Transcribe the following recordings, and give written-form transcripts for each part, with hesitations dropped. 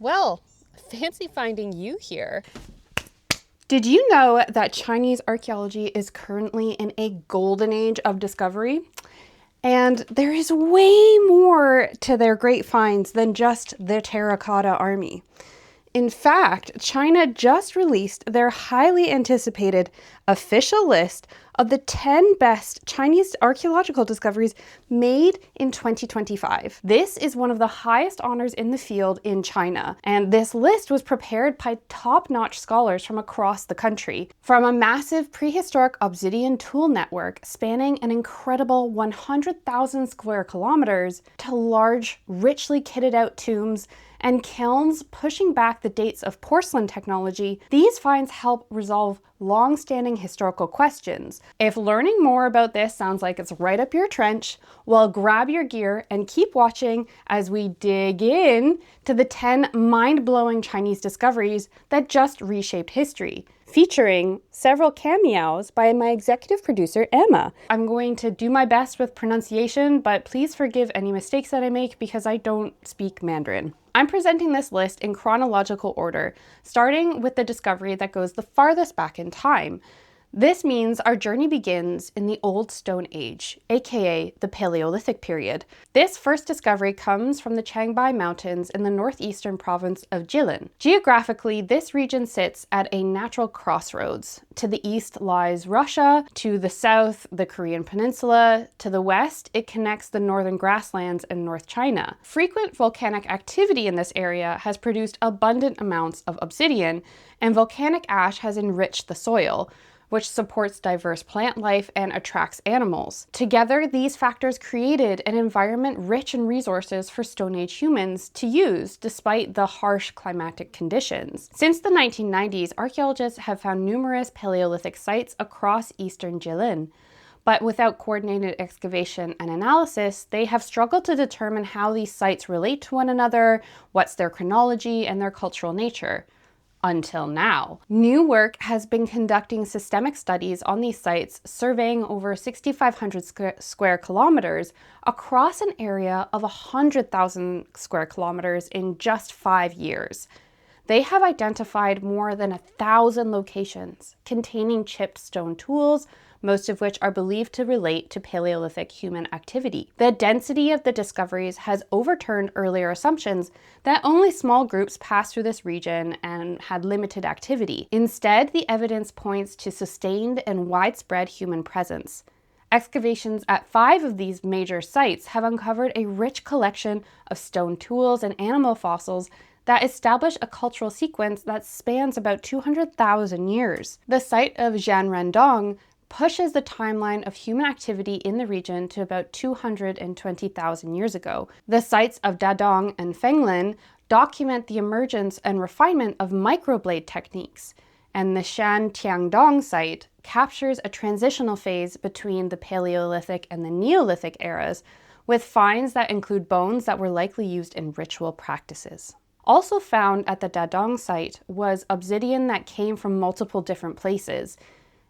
Well, fancy finding you here. Did you know that Chinese archaeology is currently in a golden age of discovery? And there is way more to their great finds than just the terracotta army. In fact, China just released their highly anticipated official list of the 10 best Chinese archaeological discoveries made in 2025. This is one of the highest honors in the field in China, and this list was prepared by top-notch scholars from across the country. From a massive prehistoric obsidian tool network spanning an incredible 100,000 square kilometers to large, richly kitted out tombs and kilns pushing back the dates of porcelain technology, these finds help resolve long-standing historical questions. If learning more about this sounds like it's right up your trench, well, grab your gear and keep watching as we dig in to the 10 mind-blowing Chinese discoveries that just reshaped history, featuring several cameos by my executive producer, Emma. I'm going to do my best with pronunciation, but please forgive any mistakes that I make because I don't speak Mandarin. I'm presenting this list in chronological order, starting with the discovery that goes the farthest back in time. This means our journey begins in the Old Stone Age, aka the Paleolithic period. This first discovery comes from the Changbai Mountains in the northeastern province of Jilin. Geographically, this region sits at a natural crossroads. To the east lies Russia, to the south, the Korean Peninsula, to the west, it connects the northern grasslands and North China. Frequent volcanic activity in this area has produced abundant amounts of obsidian, and volcanic ash has enriched the soil, which supports diverse plant life and attracts animals. Together, these factors created an environment rich in resources for Stone Age humans to use despite the harsh climatic conditions. Since the 1990s, archaeologists have found numerous Paleolithic sites across eastern Jilin. But without coordinated excavation and analysis, they have struggled to determine how these sites relate to one another, what's their chronology, and their cultural nature. Until now. New work has been conducting systemic studies on these sites, surveying over 6,500 square kilometers across an area of 100,000 square kilometers in just 5 years. They have identified more than 1,000 locations containing chipped stone tools, most of which are believed to relate to Paleolithic human activity. The density of the discoveries has overturned earlier assumptions that only small groups passed through this region and had limited activity. Instead, the evidence points to sustained and widespread human presence. Excavations at 5 of these major sites have uncovered a rich collection of stone tools and animal fossils that establish a cultural sequence that spans about 200,000 years. The site of Zhangrendong pushes the timeline of human activity in the region to about 220,000 years ago. The sites of Dadong and Fenglin document the emergence and refinement of microblade techniques, and the Shan Tiangdong site captures a transitional phase between the Paleolithic and the Neolithic eras, with finds that include bones that were likely used in ritual practices. Also found at the Dadong site was obsidian that came from multiple different places.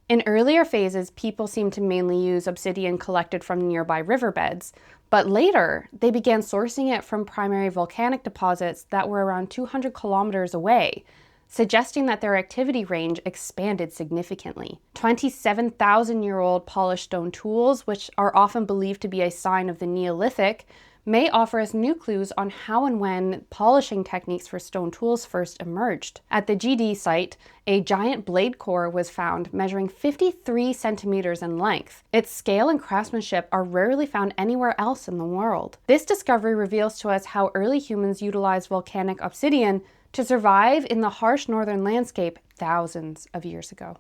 In earlier phases, people seemed to mainly use obsidian collected from nearby riverbeds, but later they began sourcing it from primary volcanic deposits that were around 200 kilometers away, suggesting that their activity range expanded significantly. 27,000-year-old polished stone tools, which are often believed to be a sign of the Neolithic, may offer us new clues on how and when polishing techniques for stone tools first emerged. At the GD site, a giant blade core was found measuring 53 centimeters in length. Its scale and craftsmanship are rarely found anywhere else in the world. This discovery reveals to us how early humans utilized volcanic obsidian to survive in the harsh northern landscape thousands of years ago.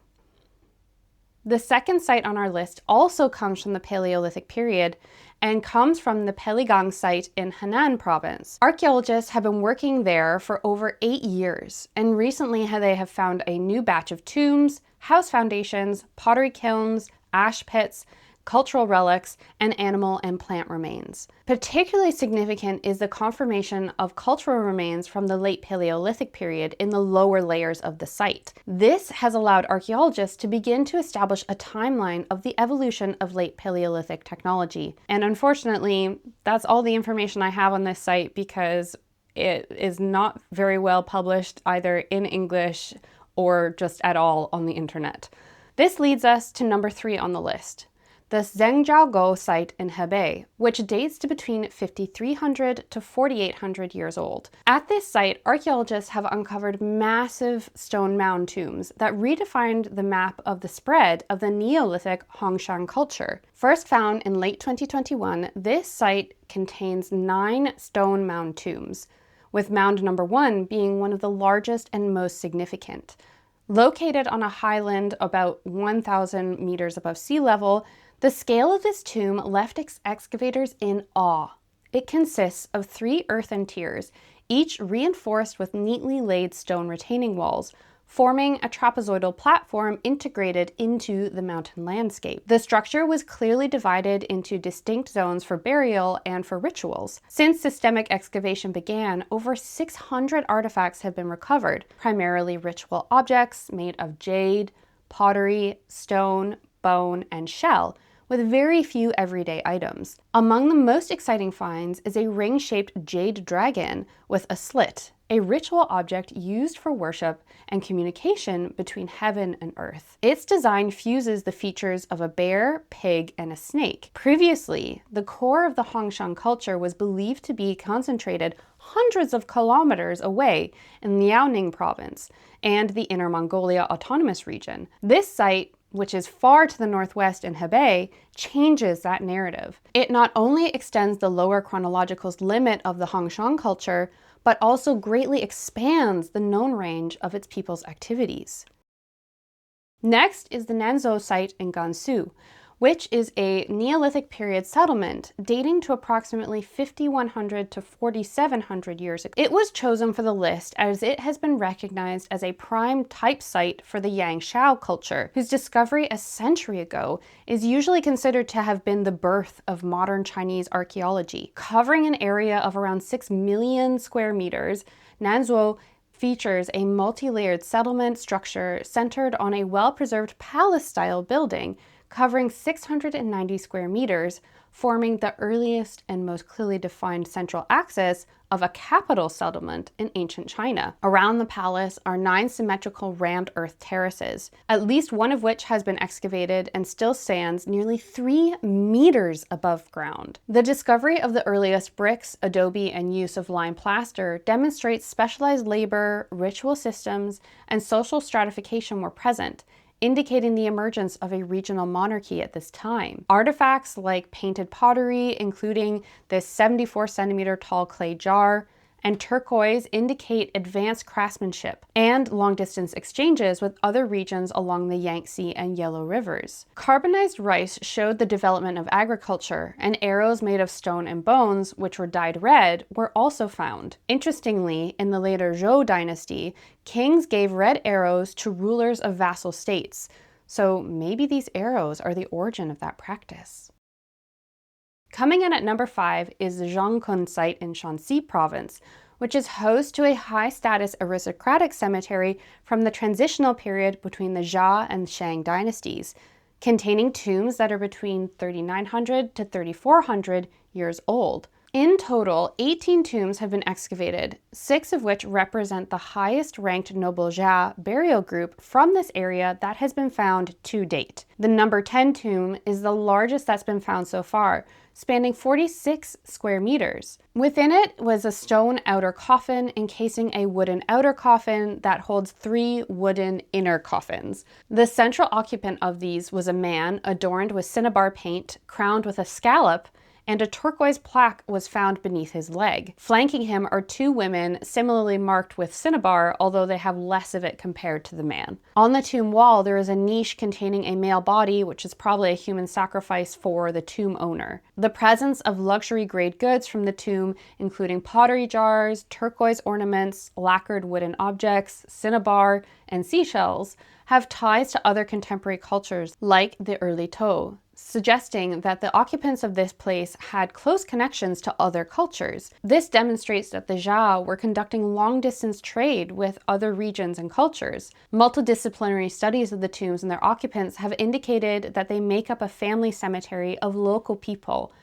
The second site on our list also comes from the Paleolithic period and comes from the Peiligang site in Henan province. Archaeologists have been working there for over 8 years, and recently they have found a new batch of tombs, house foundations, pottery kilns, ash pits, cultural relics, and animal and plant remains. Particularly significant is the confirmation of cultural remains from the late Paleolithic period in the lower layers of the site. This has allowed archaeologists to begin to establish a timeline of the evolution of late Paleolithic technology. And unfortunately, that's all the information I have on this site because it is not very well published either in English or just at all on the internet. This leads us to number 3 on the list, the Zhengjiagou site in Hebei, which dates to between 5,300 to 4,800 years old. At this site, archaeologists have uncovered massive stone mound tombs that redefined the map of the spread of the Neolithic Hongshan culture. First found in late 2021, this site contains 9 stone mound tombs, with mound number 1 being one of the largest and most significant. Located on a highland about 1,000 meters above sea level, the scale of this tomb left excavators in awe. It consists of 3 earthen tiers, each reinforced with neatly laid stone retaining walls, forming a trapezoidal platform integrated into the mountain landscape. The structure was clearly divided into distinct zones for burial and for rituals. Since systemic excavation began, over 600 artifacts have been recovered, primarily ritual objects made of jade, pottery, stone, bone, and shell, with very few everyday items. Among the most exciting finds is a ring-shaped jade dragon with a slit, a ritual object used for worship and communication between heaven and earth. Its design fuses the features of a bear, pig, and a snake. Previously, the core of the Hongshan culture was believed to be concentrated hundreds of kilometers away in Liaoning province and the Inner Mongolia Autonomous Region. This site, which is far to the northwest in Hebei, changes that narrative. It not only extends the lower chronological limit of the Hongshan culture, but also greatly expands the known range of its people's activities. Next is the Nanzuo Site in Gansu, which is a Neolithic period settlement dating to approximately 5,100 to 4,700 years ago. It was chosen for the list as it has been recognized as a prime type site for the Yangshao culture, whose discovery a century ago is usually considered to have been the birth of modern Chinese archaeology. Covering an area of around 6 million square meters, Nanzuo features a multi-layered settlement structure centered on a well-preserved palace-style building covering 690 square meters, forming the earliest and most clearly defined central axis of a capital settlement in ancient China. Around the palace are 9 symmetrical rammed earth terraces, at least one of which has been excavated and still stands nearly 3 meters above ground. The discovery of the earliest bricks, adobe, and use of lime plaster demonstrates specialized labor, ritual systems, and social stratification were present, indicating the emergence of a regional monarchy at this time. Artifacts like painted pottery, including this 74 centimeter tall clay jar, and turquoise indicate advanced craftsmanship and long-distance exchanges with other regions along the Yangtze and Yellow rivers. Carbonized rice showed the development of agriculture, and arrows made of stone and bones, which were dyed red, were also found. Interestingly, in the later Zhou dynasty, kings gave red arrows to rulers of vassal states, so maybe these arrows are the origin of that practice. Coming in at number 5 is the Zhongcun site in Shanxi province, which is host to a high-status aristocratic cemetery from the transitional period between the Jia and Shang dynasties, containing tombs that are between 3,900 to 3,400 years old. In total, 18 tombs have been excavated, 6 of which represent the highest-ranked noble Jia burial group from this area that has been found to date. The number 10 tomb is the largest that's been found so far, spanning 46 square meters. Within it was a stone outer coffin encasing a wooden outer coffin that holds 3 wooden inner coffins. The central occupant of these was a man adorned with cinnabar paint, crowned with a scallop, and a turquoise plaque was found beneath his leg. Flanking him are 2 women similarly marked with cinnabar, although they have less of it compared to the man. On the tomb wall, there is a niche containing a male body, which is probably a human sacrifice for the tomb owner. The presence of luxury-grade goods from the tomb, including pottery jars, turquoise ornaments, lacquered wooden objects, cinnabar, and seashells, have ties to other contemporary cultures like the early Tao, suggesting that the occupants of this place had close connections to other cultures. This demonstrates that the Jia were conducting long-distance trade with other regions and cultures. Multidisciplinary studies of the tombs and their occupants have indicated that they make up a family cemetery of local people,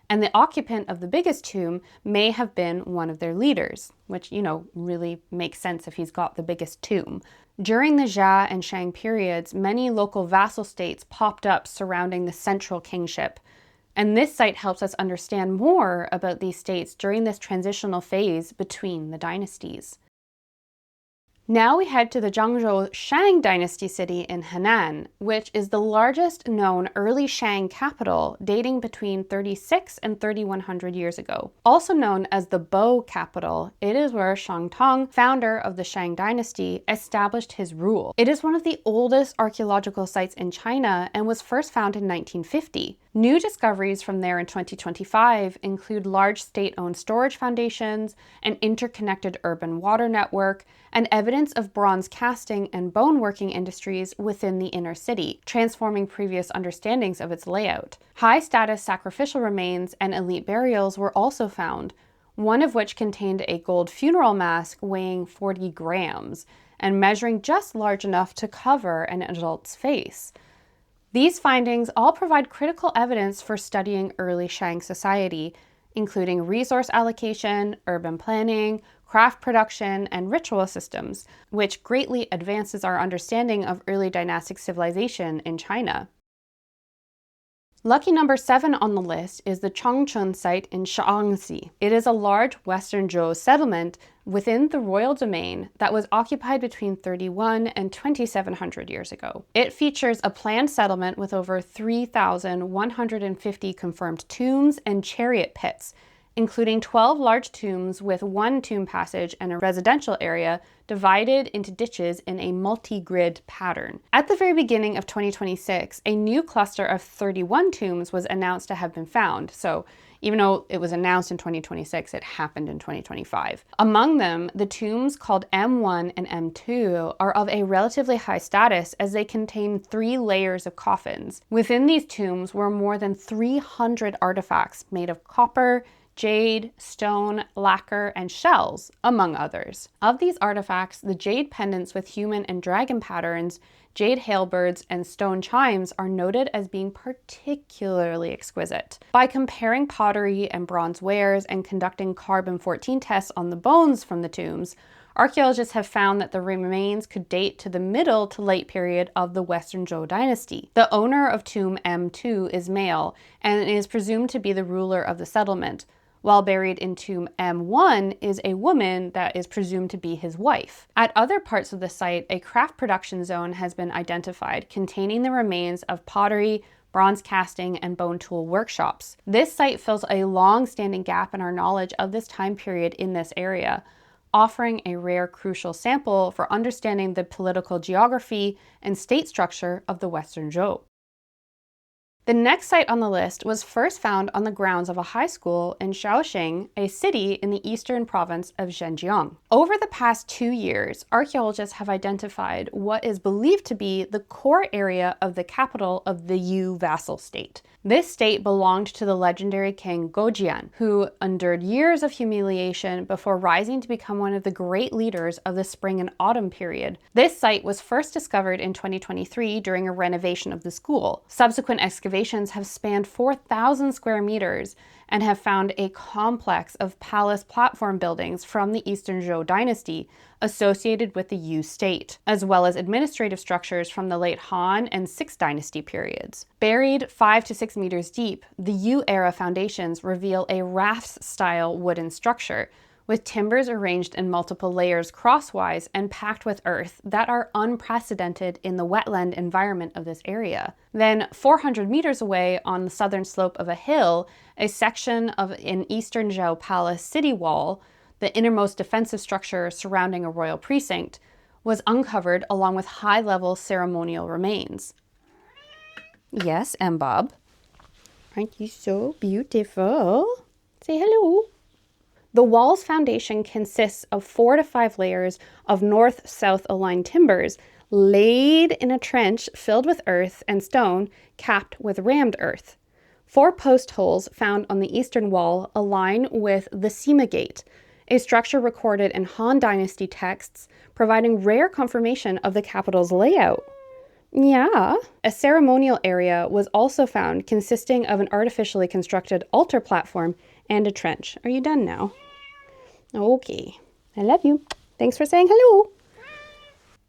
and the occupant of the biggest tomb may have been one of their leaders, which, really makes sense if he's got the biggest tomb. During the Xia and Shang periods, many local vassal states popped up surrounding the central kingship. And this site helps us understand more about these states during this transitional phase between the dynasties. Now we head to the Zhengzhou Shang dynasty city in Henan, which is the largest known early Shang capital, dating between 36 and 3100 years ago. Also known as the Bo capital, it is where Shang, founder of the Shang dynasty, established his rule. It is one of the oldest archaeological sites in China and was first found in 1950. New discoveries from there in 2025 include large state-owned storage foundations, an interconnected urban water network, and evidence of bronze casting and bone working industries within the inner city, transforming previous understandings of its layout. High-status sacrificial remains and elite burials were also found, one of which contained a gold funeral mask weighing 40 grams and measuring just large enough to cover an adult's face. These findings all provide critical evidence for studying early Shang society, including resource allocation, urban planning, craft production, and ritual systems, which greatly advances our understanding of early dynastic civilization in China. Lucky number 7 on the list is the Changchun site in Shaoxing. It is a large Western Zhou settlement within the royal domain that was occupied between 31 and 2700 years ago. It features a planned settlement with over 3,150 confirmed tombs and chariot pits, including 12 large tombs with one tomb passage and a residential area divided into ditches in a multi-grid pattern. At the very beginning of 2026, a new cluster of 31 tombs was announced to have been found. So even though it was announced in 2026, it happened in 2025. Among them, the tombs called M1 and M2 are of a relatively high status as they contain 3 layers of coffins. Within these tombs were more than 300 artifacts made of copper, jade, stone, lacquer, and shells, among others. Of these artifacts, the jade pendants with human and dragon patterns, jade halberds, and stone chimes are noted as being particularly exquisite. By comparing pottery and bronze wares and conducting carbon-14 tests on the bones from the tombs, archaeologists have found that the remains could date to the middle to late period of the Western Zhou dynasty. The owner of tomb M2 is male and is presumed to be the ruler of the settlement, while buried in tomb M1 is a woman that is presumed to be his wife. At other parts of the site, a craft production zone has been identified containing the remains of pottery, bronze casting, and bone tool workshops. This site fills a long-standing gap in our knowledge of this time period in this area, offering a rare crucial sample for understanding the political geography and state structure of the Western Zhou. The next site on the list was first found on the grounds of a high school in Shaoxing, a city in the eastern province of Zhengjiagou. Over the past 2 years, archaeologists have identified what is believed to be the core area of the capital of the Yu vassal state. This state belonged to the legendary king Gojian, who endured years of humiliation before rising to become one of the great leaders of the spring and autumn period. This site was first discovered in 2023 during a renovation of the school. Subsequent excavations have spanned 4,000 square meters and have found a complex of palace platform buildings from the Eastern Zhou dynasty associated with the Yu state, as well as administrative structures from the late Han and 6th dynasty periods. Buried 5 to 6 meters deep, the Yu-era foundations reveal a raft-style wooden structure, with timbers arranged in multiple layers crosswise and packed with earth that are unprecedented in the wetland environment of this area. Then 400 meters away on the southern slope of a hill, a section of an Eastern Zhou palace city wall, the innermost defensive structure surrounding a royal precinct, was uncovered along with high-level ceremonial remains. Yes, Bob. Aren't you so beautiful? Say hello. The wall's foundation consists of 4 to 5 layers of north-south aligned timbers laid in a trench filled with earth and stone capped with rammed earth. 4 post holes found on the eastern wall align with the Sima Gate, a structure recorded in Han Dynasty texts providing rare confirmation of the capital's layout. Yeah. A ceremonial area was also found consisting of an artificially constructed altar platform and a trench. Are you done now? Okay. I love you. Thanks for saying hello.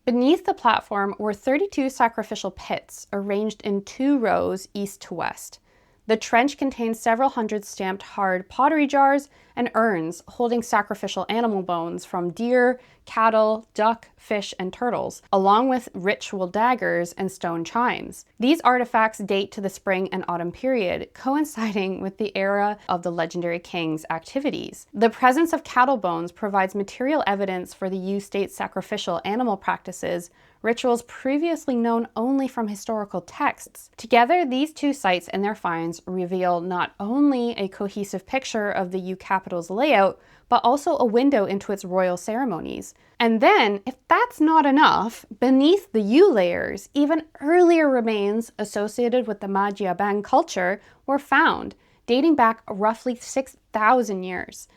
Beneath the platform were 32 sacrificial pits arranged in 2 rows east to west. The trench contained several hundred stamped hard pottery jars and urns holding sacrificial animal bones from deer, cattle, duck, fish, and turtles, along with ritual daggers and stone chimes. These artifacts date to the spring and autumn period, coinciding with the era of the legendary king's activities. The presence of cattle bones provides material evidence for the Yu state's sacrificial animal practices, rituals previously known only from historical texts. Together, these 2 sites and their finds reveal not only a cohesive picture of the Yu capital's layout, but also a window into its royal ceremonies. And then, if that's not enough, beneath the Yu layers, even earlier remains associated with the Majiabang culture were found, dating back roughly 6,000 years.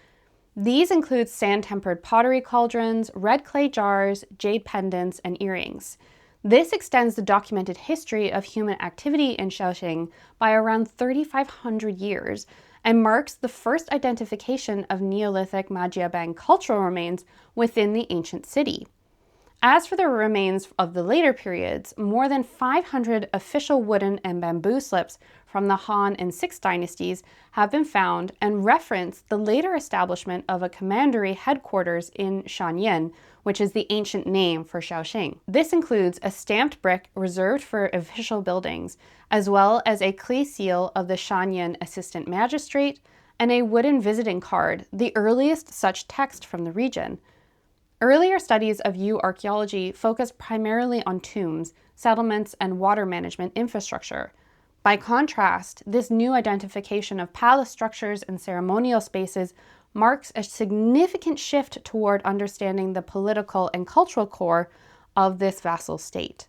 These include sand-tempered pottery cauldrons, red clay jars, jade pendants, and earrings. This extends the documented history of human activity in Shaoxing by around 3,500 years and marks the first identification of Neolithic Majiabang cultural remains within the ancient city. As for the remains of the later periods, more than 500 official wooden and bamboo slips from the Han and Sixth dynasties have been found and reference the later establishment of a commandery headquarters in Shanyan, which is the ancient name for Shaoxing. This includes a stamped brick reserved for official buildings, as well as a clay seal of the Shanyan assistant magistrate and a wooden visiting card, the earliest such text from the region. Earlier studies of Yu archaeology focused primarily on tombs, settlements, and water management infrastructure. By contrast, this new identification of palace structures and ceremonial spaces marks a significant shift toward understanding the political and cultural core of this vassal state.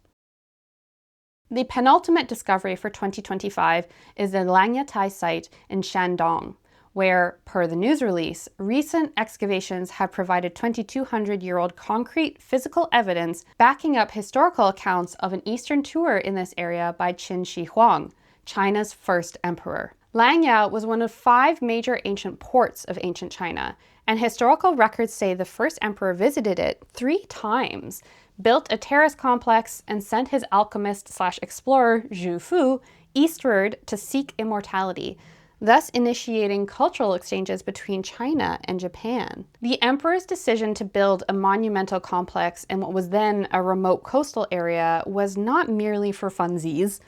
The penultimate discovery for 2025 is the Langya Terrace site in Shandong, where, per the news release, recent excavations have provided 2,200-year-old concrete physical evidence backing up historical accounts of an eastern tour in this area by Qin Shi Huang, China's first emperor. Langya was one of 5 major ancient ports of ancient China, and historical records say the first emperor visited it 3 times, built a terrace complex, and sent his alchemist/explorer Zhu Fu eastward to seek immortality, thus initiating cultural exchanges between China and Japan. The emperor's decision to build a monumental complex in what was then a remote coastal area was not merely for funsies.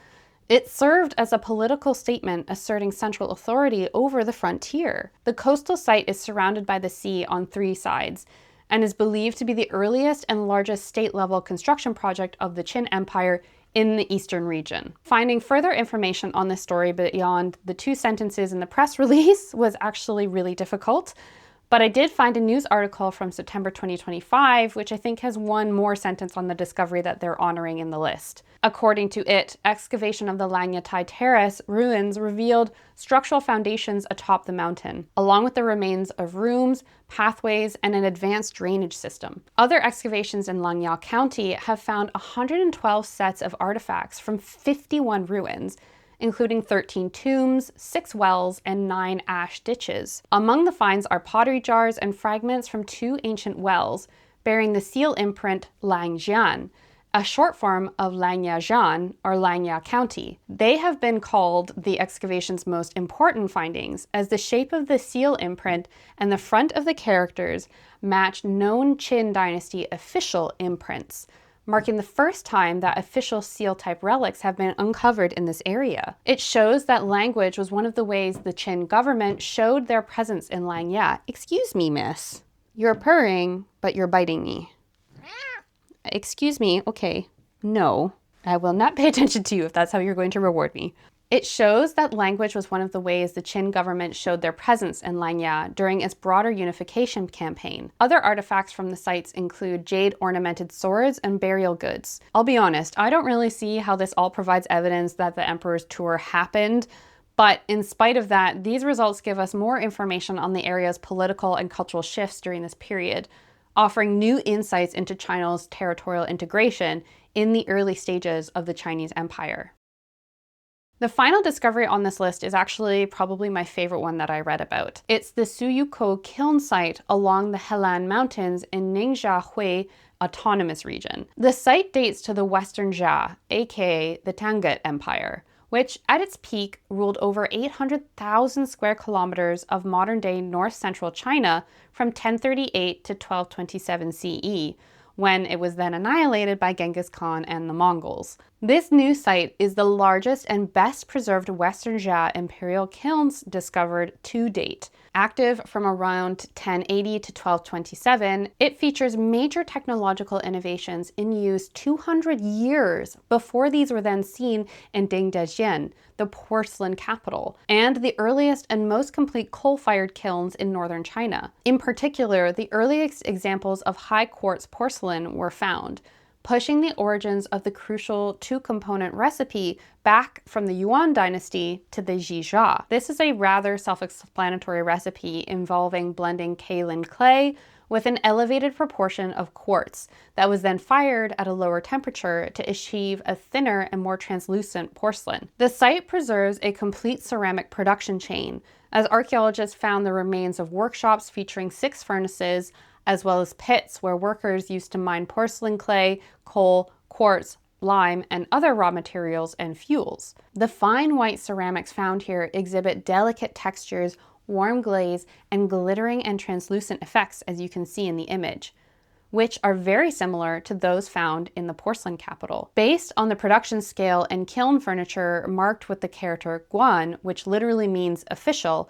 It served as a political statement asserting central authority over the frontier. The coastal site is surrounded by the sea on 3 sides and is believed to be the earliest and largest state-level construction project of the Qin Empire in the eastern region. Finding further information on this story beyond the 2 sentences in the press release was actually really difficult, but I did find a news article from September 2025, which I think has 1 more sentence on the discovery that they're honoring in the list. According to it, excavation of the Langya Terrace ruins revealed structural foundations atop the mountain, along with the remains of rooms, pathways, and an advanced drainage system. Other excavations in Langya County have found 112 sets of artifacts from 51 ruins, including 13 tombs, 6 wells, and 9 ash ditches. Among the finds are pottery jars and fragments from 2 ancient wells, bearing the seal imprint Langjian, a short form of Langya Jian, or Langya County. They have been called the excavation's most important findings, as the shape of the seal imprint and the front of the characters match known Qin dynasty official imprints, marking the first time that official seal-type relics have been uncovered in this area. It shows that language was one of the ways the Qin government showed their presence in Langya. Excuse me, miss. You're purring, but you're biting me. Excuse me, okay. No, I will not pay attention to you if that's how you're going to reward me. It shows that language was one of the ways the Qin government showed their presence in Langya during its broader unification campaign. Other artifacts from the sites include jade-ornamented swords and burial goods. I'll be honest, I don't really see how this all provides evidence that the emperor's tour happened, but in spite of that, these results give us more information on the area's political and cultural shifts during this period. offering new insights into China's territorial integration in the early stages of the Chinese Empire. The final discovery on this list is actually probably my favorite one that I read about. It's the Suyukou Kiln site along the Helan Mountains in Ningxia Autonomous Region. The site dates to the Western Jia, aka the Tangut Empire, which at its peak ruled over 800,000 square kilometers of modern-day north-central China from 1038 to 1227 CE, when it was then annihilated by Genghis Khan and the Mongols. This new site is the largest and best preserved Western Jia imperial kilns discovered to date. Active from around 1080 to 1227, it features major technological innovations in use 200 years before these were then seen in Zhengjiagou, the porcelain capital, and the earliest and most complete coal-fired kilns in northern China. In particular, the earliest examples of high quartz porcelain were found, pushing the origins of the crucial two-component recipe back from the Yuan dynasty to the Zhijia. This is a rather self-explanatory recipe involving blending kaolin clay with an elevated proportion of quartz that was then fired at a lower temperature to achieve a thinner and more translucent porcelain. The site preserves a complete ceramic production chain, as archaeologists found the remains of workshops featuring 6 furnaces, as well as pits where workers used to mine porcelain clay, coal, quartz, lime, and other raw materials and fuels. The fine white ceramics found here exhibit delicate textures, warm glaze, and glittering and translucent effects, as you can see in the image, which are very similar to those found in the porcelain capital. Based on the production scale and kiln furniture marked with the character Guan, which literally means official,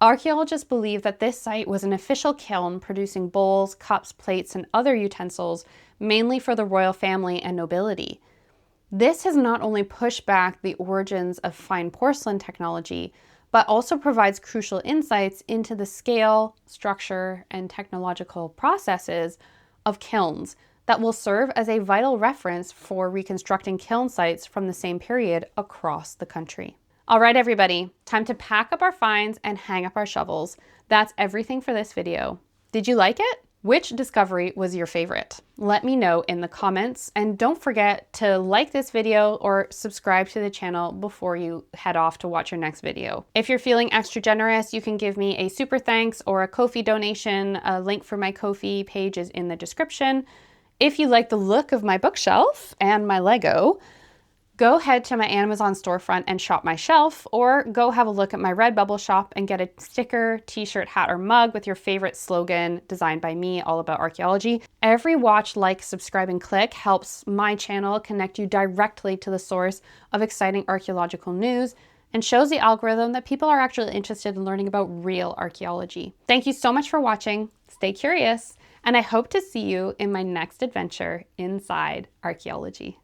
archaeologists believe that this site was an official kiln producing bowls, cups, plates, and other utensils, mainly for the royal family and nobility. This has not only pushed back the origins of fine porcelain technology, but also provides crucial insights into the scale, structure, and technological processes of kilns that will serve as a vital reference for reconstructing kiln sites from the same period across the country. All right, everybody, time to pack up our finds and hang up our shovels. That's everything for this video. Did you like it? Which discovery was your favorite? Let me know in the comments, and don't forget to like this video or subscribe to the channel before you head off to watch your next video. If you're feeling extra generous, you can give me a super thanks or a Ko-fi donation. A link for my Ko-fi page is in the description. If you like the look of my bookshelf and my Lego, go head to my Amazon storefront and shop my shelf, or go have a look at my Redbubble shop and get a sticker, t-shirt, hat, or mug with your favorite slogan designed by me, all about archaeology. Every watch, like, subscribe, and click helps my channel connect you directly to the source of exciting archaeological news and shows the algorithm that people are actually interested in learning about real archaeology. Thank you so much for watching. Stay curious, and I hope to see you in my next adventure inside archaeology.